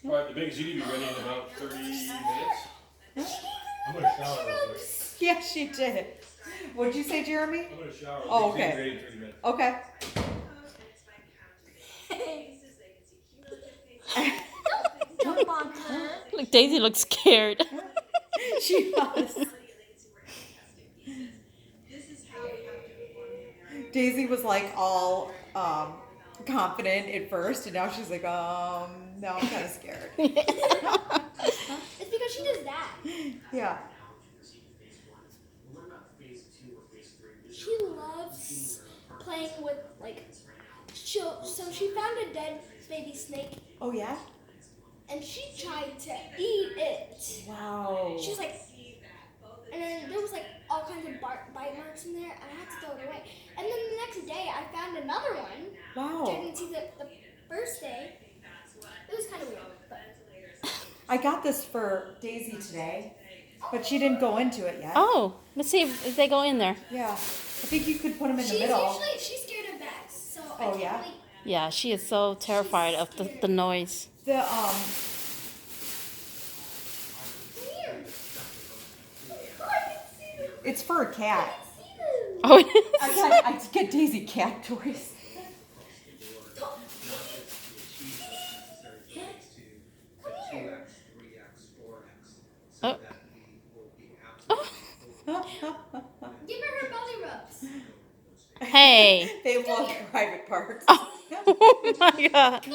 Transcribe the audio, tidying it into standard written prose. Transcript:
Alright, the big Z will be ready in about 30 minutes. I'm gonna shower real quick. Yeah, she did. What'd you say, Jeremy? I'm gonna shower. Oh, The big Z okay. will be ready in 30 minutes. Okay. Jump on her. Look, Daisy looks scared. She does. Daisy was like all confident at first, and now she's like, now I'm kind of scared. It's because she does that. Yeah. She loves playing with, like, so she found a dead baby snake, Oh yeah. and she tried to eat it. Wow. She was like, and then there was like all kinds of bite marks in there, and I had to throw it away. And then the next day, I found another one. Wow. Which I didn't see the first day. It was kind of weird, but I got this for Daisy today, but she didn't go into it yet. Oh, let's see if they go in there. Yeah. I think you could put them in the middle. She's scared of bats, so I Oh, can't yeah? really. Yeah, she is so terrified of the noise. The Come here. Oh, I can see them. it's for a cat. I can see them. Oh, it is. I get Daisy cat toys. Oh. Give her belly rubs. Hey. They love private parts. Oh my God.